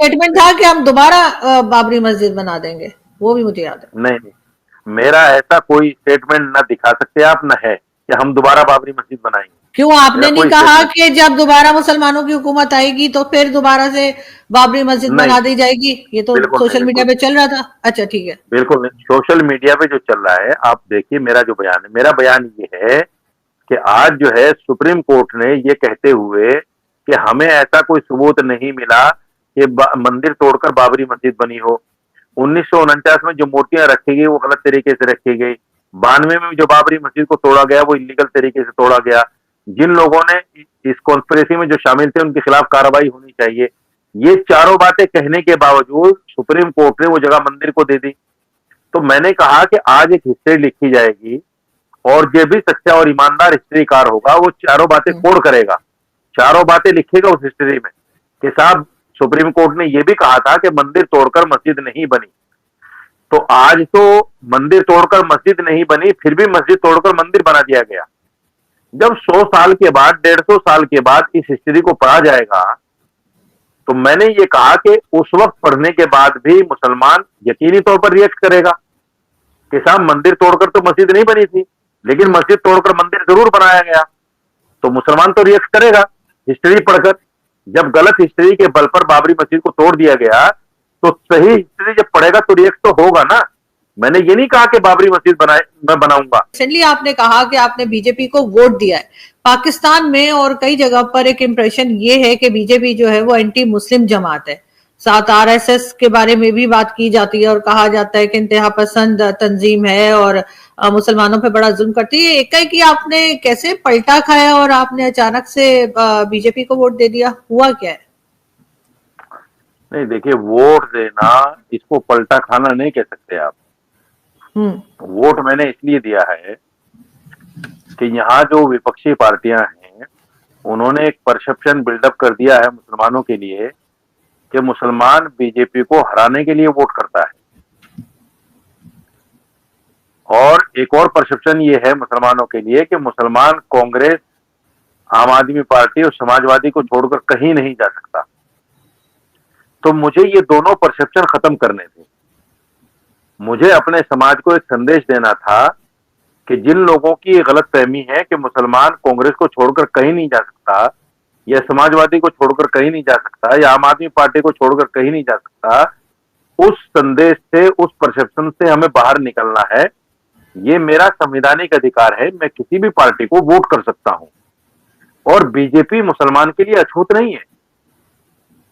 Statement था कि हम दोबारा बाबरी मस्जिद बना देंगे, वो भी मुझे याद है। नहीं, मेरा ऐसा कोई स्टेटमेंट ना दिखा सकते आप, न है कि हम दोबारा बाबरी मस्जिद बनाएंगे। क्यों मेरा आपने नहीं कोई कहा स्टेटमेंट कि जब दोबारा मुसलमानों की हुकूमत आएगी तो फिर दोबारा से बाबरी मस्जिद नहीं, बना दी जाएगी? ये तो बिल्कुल नहीं, सोशल मीडिया बिल्कुल पे चल रहा था। अच्छा ठीक है। बिल्कुल नहीं। सोशल मीडिया पे जो चल रहा है, आप देखिए मेरा जो बयान है, मेरा बयान ये है कि आज जो है सुप्रीम कोर्ट ने ये कहते हुए कि हमें ऐसा कोई सबूत नहीं मिला कि मंदिर तोड़कर बाबरी मस्जिद बनी हो। 1949 में जो मूर्तियां रखी गई वो गलत तरीके से रखी गई। 92 में जो बाबरी मस्जिद को तोड़ा गया वो इलीगल तरीके से तोड़ा गया। जिन लोगों ने इस कॉन्स्पिरेसी में जो शामिल थे उनके खिलाफ कार्रवाई होनी चाहिए। ये चारों बातें कहने के बावजूद सुप्रीम कोर्ट ने वो जगह मंदिर को दे दी। तो मैंने कहा कि आज एक हिस्ट्री लिखी जाएगी और जो भी सच्चा और ईमानदार हिस्ट्रीकार होगा वो चारों बातें कोड करेगा, चारों बातें लिखेगा उस हिस्ट्री में कि साहब सुप्रीम कोर्ट ने यह भी कहा था कि मंदिर तोड़कर मस्जिद नहीं बनी। तो आज तो मंदिर तोड़कर मस्जिद नहीं बनी, फिर भी मस्जिद तोड़कर मंदिर बना दिया गया। जब 100 साल के बाद, 150 साल के बाद इस हिस्ट्री को पढ़ा जाएगा तो मैंने ये कहा कि उस वक्त पढ़ने के बाद भी मुसलमान यकीनी तौर पर रिएक्ट करेगा कि साहब मंदिर तोड़कर तो मस्जिद नहीं बनी थी, लेकिन मस्जिद तोड़कर मंदिर जरूर बनाया गया। तो मुसलमान तो रिएक्ट करेगा हिस्ट्री पढ़कर। जब गलत हिस्ट्री के बल पर बाबरी मस्जिद को तोड़ दिया गया तो सही हिस्ट्री जब पढ़ेगा तो रिएक्ट तो होगा ना। मैंने ये नहीं कहा कि बाबरी मस्जिद बनाए मैं बनाऊंगा। रिसेंटली आपने कहा कि आपने बीजेपी को वोट दिया है। पाकिस्तान में और कई जगह पर एक इम्प्रेशन ये है कि बीजेपी जो है वो एंटी मुस्लिम जमात है। साथ आरएसएस के बारे में भी बात की जाती है और कहा जाता है कि इंतहा पसंद तंजीम है और मुसलमानों पे बड़ा जुल्म करती है। एकाएक आपने कैसे पलटा खाया और आपने अचानक से बीजेपी को वोट दे दिया, हुआ क्या है? नहीं देखिए, वोट देना इसको पलटा खाना नहीं कह सकते आप। वोट मैंने इसलिए दिया है कि यहाँ जो विपक्षी पार्टियां हैं उन्होंने एक परसेप्शन बिल्डअप कर दिया है मुसलमानों के लिए कि मुसलमान बीजेपी को हराने के लिए वोट करता है। और एक और परसेप्शन ये है मुसलमानों के लिए कि मुसलमान कांग्रेस, आम आदमी पार्टी और समाजवादी को छोड़कर कहीं नहीं जा सकता। तो मुझे ये दोनों परसेप्शन खत्म करने थे। मुझे अपने समाज को एक संदेश देना था कि जिन लोगों की ये गलतफहमी है कि मुसलमान कांग्रेस को छोड़कर कहीं नहीं जा सकता या समाजवादी को छोड़कर कहीं नहीं जा सकता या आम आदमी पार्टी को छोड़कर कहीं नहीं जा सकता, उस संदेश से, उस परसेप्शन से हमें बाहर निकलना है। ये मेरा संवैधानिक अधिकार है, मैं किसी भी पार्टी को वोट कर सकता हूं। और बीजेपी मुसलमान के लिए अछूत नहीं है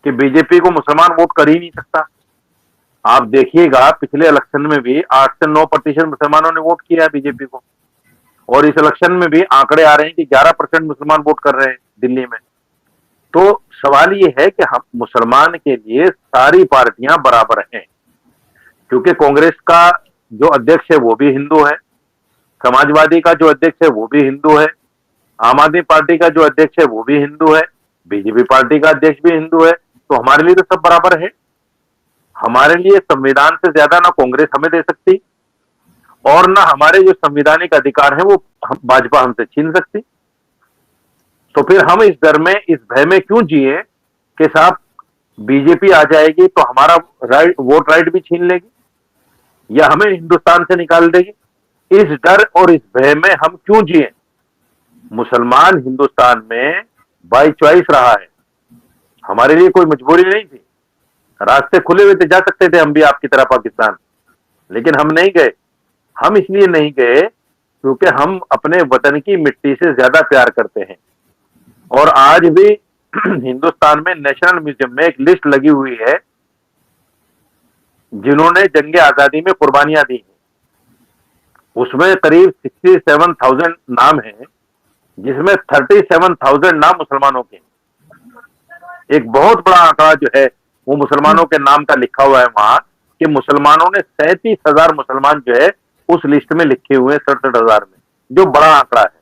कि बीजेपी को मुसलमान वोट कर ही नहीं सकता। आप देखिएगा पिछले इलेक्शन में भी 8 से 9% मुसलमानों ने वोट किया है बीजेपी को, और इस इलेक्शन में भी आंकड़े आ रहे हैं कि 11% मुसलमान वोट कर रहे हैं दिल्ली में। तो सवाल ये है कि हम मुसलमान के लिए सारी पार्टियां बराबर हैं, क्योंकि कांग्रेस का जो अध्यक्ष है वो भी हिंदू है, समाजवादी का जो अध्यक्ष है वो भी हिंदू है, आम आदमी पार्टी का जो अध्यक्ष है वो भी हिंदू है, बीजेपी पार्टी का अध्यक्ष भी हिंदू है। तो हमारे लिए तो सब बराबर है। हमारे लिए संविधान से ज्यादा ना कांग्रेस हमें दे सकती और ना हमारे जो संवैधानिक अधिकार हैं वो भाजपा हमसे छीन सकती। तो फिर हम इस डर में, इस भय में क्यों जिए कि साहब बीजेपी आ जाएगी तो हमारा वोट राइट भी छीन लेगी या हमें हिंदुस्तान से निकाल देगी। इस डर और इस भय में हम क्यों जिए? मुसलमान हिंदुस्तान में बाई चॉइस रहा है, हमारे लिए कोई मजबूरी नहीं थी। रास्ते खुले हुए थे, जा सकते थे हम भी आपकी तरह पाकिस्तान, लेकिन हम नहीं गए। हम इसलिए नहीं गए क्योंकि हम अपने वतन की मिट्टी से ज्यादा प्यार करते हैं। और आज भी हिंदुस्तान में नेशनल म्यूजियम में एक लिस्ट लगी हुई है जिन्होंने जंग आजादी में कुर्बानियां दी हैं। उसमें करीब 67,000 नाम हैं, जिसमें 37,000 नाम मुसलमानों के। एक बहुत बड़ा आंकड़ा जो है वो मुसलमानों के नाम का लिखा हुआ है वहां, कि मुसलमानों ने 37,000 मुसलमान जो है उस लिस्ट में लिखे हुए हैं, 67,000 में, जो बड़ा आंकड़ा है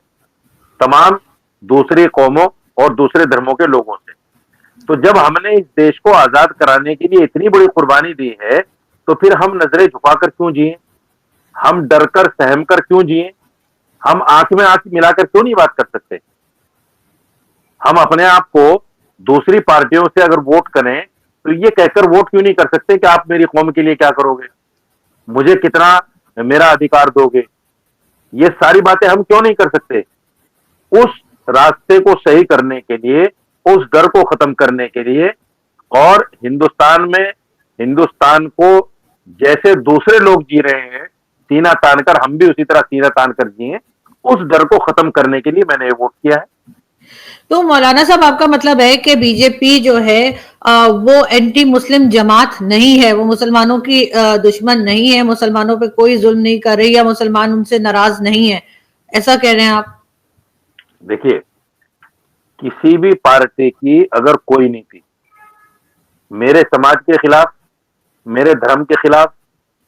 तमाम दूसरी कौमों और दूसरे धर्मों के लोगों से। तो जब हमने इस देश को आजाद कराने के लिए इतनी बड़ी कुर्बानी दी है तो फिर हम नजरें झुकाकर क्यों जिए? हम डरकर सहमकर क्यों जिए? हम आंख में आंख मिलाकर क्यों नहीं बात कर सकते? हम अपने आप को दूसरी पार्टियों से अगर वोट करें तो ये कहकर वोट क्यों नहीं कर सकते कि आप मेरी कौम के लिए क्या करोगे, मुझे कितना मेरा अधिकार दोगे? ये सारी बातें हम क्यों नहीं कर सकते? उस रास्ते को सही करने के लिए, उस डर को खत्म करने के लिए, और हिंदुस्तान में हिंदुस्तान को जैसे दूसरे लोग जी रहे हैं सीना तान कर, हम भी उसी तरह सीना तान कर जिए, उस डर को खत्म करने के लिए मैंने ये वोट किया है। तो मौलाना साहब, आपका मतलब है कि बीजेपी जो है वो एंटी मुस्लिम जमात नहीं है, वो मुसलमानों की दुश्मन नहीं है, मुसलमानों पे कोई जुल्म नहीं कर रही, या मुसलमान उनसे नाराज नहीं है, ऐसा कह रहे हैं आप? देखिए, किसी भी पार्टी की अगर कोई नीति मेरे समाज के खिलाफ, मेरे धर्म के खिलाफ,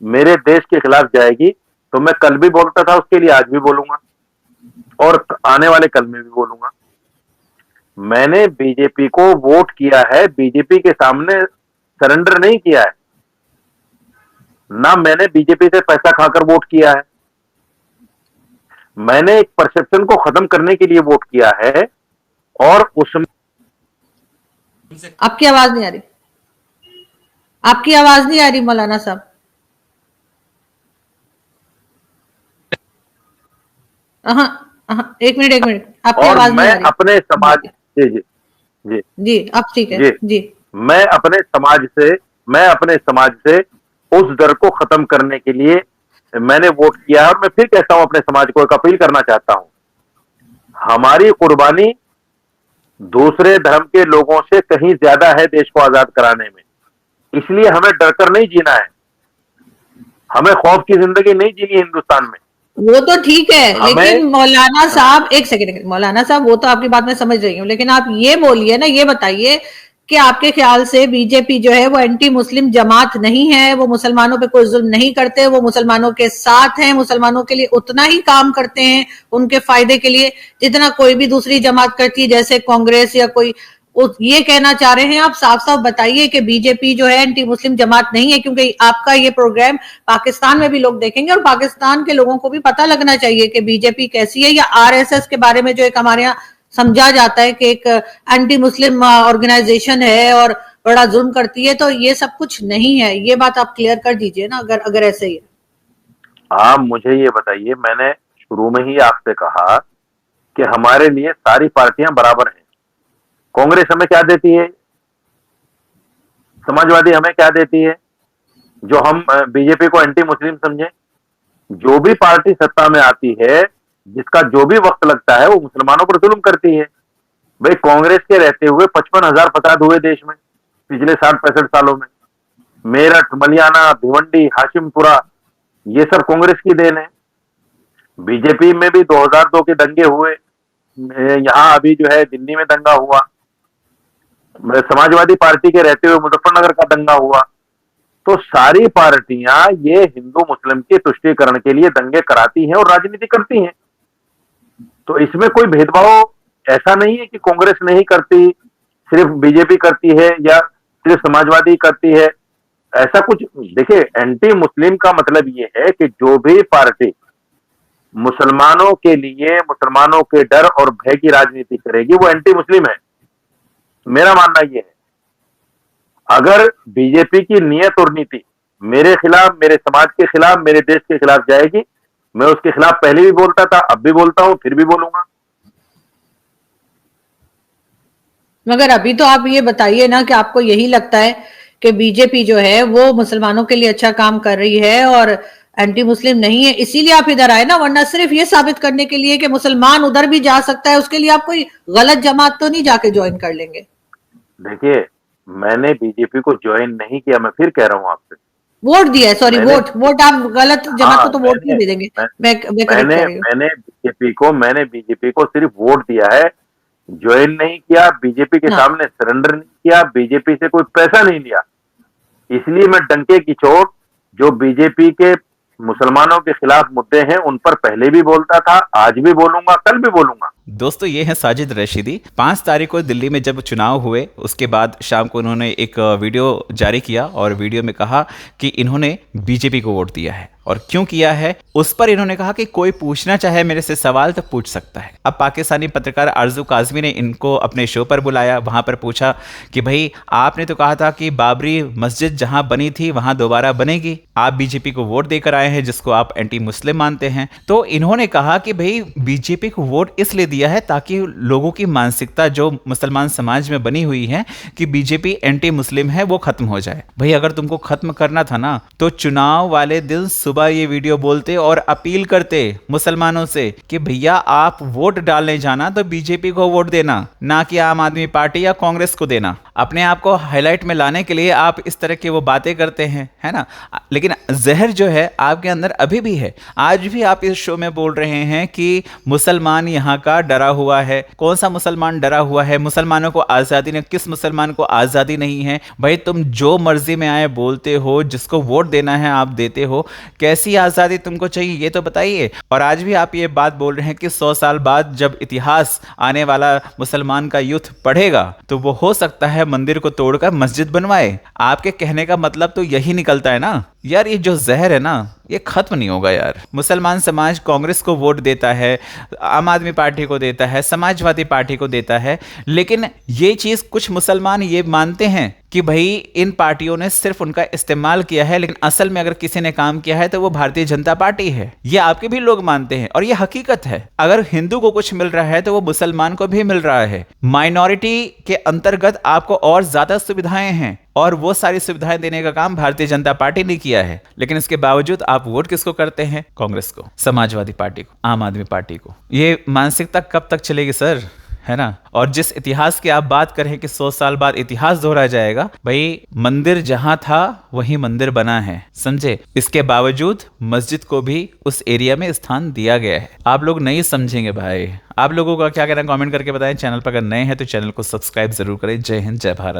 मेरे देश के खिलाफ जाएगी, तो मैं कल भी बोलता था उसके लिए, आज भी बोलूंगा और आने वाले कल में भी बोलूंगा। मैंने बीजेपी को वोट किया है, बीजेपी के सामने सरेंडर नहीं किया है, ना मैंने बीजेपी से पैसा खाकर वोट किया है। मैंने एक परसेप्शन को खत्म करने के लिए वोट किया है, और उसमें आपकी आवाज नहीं आ रही, आपकी आवाज नहीं आ रही मौलाना साहब। एक मिनट, एक मिनट, आपकी और आवाज नहीं मैं आ रही। अपने समाज, जी जी जी जी, अब ठीक है जी, जी। मैं अपने समाज से उस डर को खत्म करने के लिए मैंने वोट किया है। और मैं फिर कहता हूं, अपने समाज को एक अपील करना चाहता हूं, हमारी कुर्बानी दूसरे धर्म के लोगों से कहीं ज्यादा है देश को आजाद कराने में, इसलिए हमें डरकर नहीं जीना है, हमें खौफ की जिंदगी नहीं जीनी है हिंदुस्तान में। वो तो ठीक है, हमें लेकिन मौलाना साहब, एक सेकंड, मौलाना साहब, वो तो आपकी बात मैं समझ रही हूँ, लेकिन आप ये बोलिए ना, ये बताइए कि आपके ख्याल से बीजेपी जो है वो एंटी मुस्लिम जमात नहीं है, वो मुसलमानों पे कोई जुल्म नहीं करते, वो मुसलमानों के साथ हैं, मुसलमानों के लिए उतना ही काम करते हैं उनके फायदे के लिए जितना कोई भी दूसरी जमात करती है, जैसे कांग्रेस या कोई। ये कहना चाह रहे हैं आप? साफ साफ बताइए कि बीजेपी जो है एंटी मुस्लिम जमात नहीं है, क्योंकि आपका ये प्रोग्राम पाकिस्तान में भी लोग देखेंगे, और पाकिस्तान के लोगों को भी पता लगना चाहिए कि बीजेपी कैसी है, या आरएसएस के बारे में जो एक हमारे यहाँ समझा जाता है कि एक एंटी मुस्लिम ऑर्गेनाइजेशन है और बड़ा जुल्म करती है, तो ये सब कुछ नहीं है। ये बात आप क्लियर कर दीजिए ना, अगर अगर ऐसे ही है। आप मुझे ये बताइए, मैंने शुरू में ही आपसे कहा कि हमारे लिए सारी पार्टियां बराबर हैं। कांग्रेस हमें क्या देती है, समाजवादी हमें क्या देती है, जो हम बीजेपी को एंटी मुस्लिम समझे? जो भी पार्टी सत्ता में आती है, जिसका जो भी वक्त लगता है, वो मुसलमानों पर जुल्म करती है। भाई, कांग्रेस के रहते हुए 55,000 फसाद हुए देश में पिछले 60-65 सालों में। मेरठ, मलियाना, भिवंडी, हाशिमपुरा, ये सब कांग्रेस की देन है। बीजेपी में भी 2002 के दंगे हुए, यहाँ अभी जो है दिल्ली में दंगा हुआ, समाजवादी पार्टी के रहते हुए मुजफ्फरनगर का दंगा हुआ। तो सारी पार्टियां ये हिंदू मुस्लिम के तुष्टीकरण के लिए दंगे कराती हैं और राजनीति करती हैं। तो इसमें कोई भेदभाव ऐसा नहीं है कि कांग्रेस नहीं करती, सिर्फ बीजेपी करती है या सिर्फ समाजवादी करती है, ऐसा कुछ। देखिए, एंटी मुस्लिम का मतलब ये है कि जो भी पार्टी मुसलमानों के लिए, मुसलमानों के डर और भय की राजनीति करेगी, वो एंटी मुस्लिम है। मेरा मानना ये है, अगर बीजेपी की नियत और नीति मेरे खिलाफ, मेरे समाज के खिलाफ, मेरे देश के खिलाफ जाएगी, मैं उसके खिलाफ पहले भी बोलता था, अब भी बोलता हूं, फिर भी बोलूंगा। मगर अभी तो आप ये बताइए ना कि आपको यही लगता है कि बीजेपी जो है वो मुसलमानों के लिए अच्छा काम कर रही है और एंटी मुस्लिम नहीं है, इसीलिए आप इधर आए ना, वरना सिर्फ ये साबित करने के लिए कि मुसलमान उधर भी जा सकता है, उसके लिए आप कोई गलत जमात तो नहीं जाके ज्वाइन कर लेंगे? देखिए, मैंने बीजेपी को ज्वाइन नहीं किया, मैं फिर कह रहा हूं आपसे। वोट दिया है, सॉरी, मैंने, वोट आप गलत जमात को हाँ, तो वोट नहीं दे देंगे। मैं करेक्ट कर रही हूँ। मैंने बीजेपी को सिर्फ वोट दिया है, ज्वाइन नहीं किया, बीजेपी के हाँ, सामने सरेंडर नहीं किया, बीजेपी से कोई पैसा नहीं लिया। इसलिए मैं डंके की चोट जो बीजेपी के मुसलमानों के खिलाफ मुद्दे हैं उन पर पहले भी बोलता था, आज भी बोलूंगा, कल भी बोलूंगा। दोस्तों ये है साजिद रशीदी। 5 तारीख को दिल्ली में जब चुनाव हुए उसके बाद शाम को उन्होंने एक वीडियो जारी किया और वीडियो में कहा कि इन्होंने बीजेपी को वोट दिया है और क्यों किया है उस पर इन्होंने कहा कि कोई पूछना चाहे मेरे से सवाल तो पूछ सकता है। अब पाकिस्तानी पत्रकार आरजू काजमी ने इनको अपने शो पर बुलाया, वहां पर पूछा कि भाई आपने तो कहा था कि बाबरी मस्जिद जहां बनी थी वहां दोबारा बनेगी, आप बीजेपी को वोट देकर आए हैं जिसको आप एंटी मुस्लिम मानते हैं। तो इन्होंने कहा कि भाई बीजेपी को वोट इसलिए दिया है ताकि लोगों की मानसिकता जो मुसलमान समाज में बनी हुई है कि बीजेपी एंटी मुस्लिम है वो खत्म हो जाए। भाई अगर तुमको खत्म करना था ना तो चुनाव वाले दिन सुबह ये वीडियो बोलते और अपील करते मुसलमानों से कि भैया आप वोट डालने जाना तो बीजेपी को वोट देना, ना कि आम आदमी पार्टी या कांग्रेस को देना। अपने आप को हाईलाइट में लाने के लिए आप इस तरह की वो बातें करते हैं, है ना। लेकिन जहर जो है आपके अंदर अभी भी है। आज भी आप इस शो में बोल रहे हैं कि मुसलमान यहाँ का डरा हुआ है। कौन सा मुसलमान डरा हुआ है? मुसलमानों को आज़ादी नहीं, किस मुसलमान को आज़ादी नहीं है? भाई तुम जो मर्जी में आए बोलते हो, जिसको वोट देना है आप देते हो, कैसी आज़ादी तुमको चाहिए ये तो बताइए। और आज भी आप ये बात बोल रहे हैं कि 100 साल बाद जब इतिहास आने वाला मुसलमान का यूथ पढ़ेगा तो वो हो सकता है मंदिर को तोड़कर मस्जिद बनवाए। आपके कहने का मतलब तो यही निकलता है ना यार। ये जो जहर है ना ये खत्म नहीं होगा यार। मुसलमान समाज कांग्रेस को वोट देता है, आम आदमी पार्टी को देता है, समाजवादी पार्टी को देता है, लेकिन ये चीज कुछ मुसलमान ये मानते हैं कि भाई इन पार्टियों ने सिर्फ उनका इस्तेमाल किया है, लेकिन असल में अगर किसी ने काम किया है तो वो भारतीय जनता पार्टी है। ये आपके भी लोग मानते हैं और ये हकीकत है। अगर हिंदू को कुछ मिल रहा है तो वो मुसलमान को भी मिल रहा है। माइनॉरिटी के अंतर्गत आपको और ज्यादा सुविधाएं हैं और वो सारी सुविधाएं देने का काम भारतीय जनता पार्टी ने किया है, लेकिन इसके बावजूद आप वोट किसको करते हैं? कांग्रेस को, समाजवादी पार्टी को, आम आदमी पार्टी को। ये मानसिकता कब तक चलेगी सर, है ना। और जिस इतिहास की आप बात करें कि 100 साल बाद इतिहास दोहरा जाएगा, भाई मंदिर जहां था वही मंदिर बना है, समझे। इसके बावजूद मस्जिद को भी उस एरिया में स्थान दिया गया है। आप लोग नहीं समझेंगे भाई। आप लोगों का क्या कहना है कमेंट करके बताएं। चैनल पर अगर नए हैं तो चैनल को सब्सक्राइब जरूर करें। जय हिंद, जय भारत।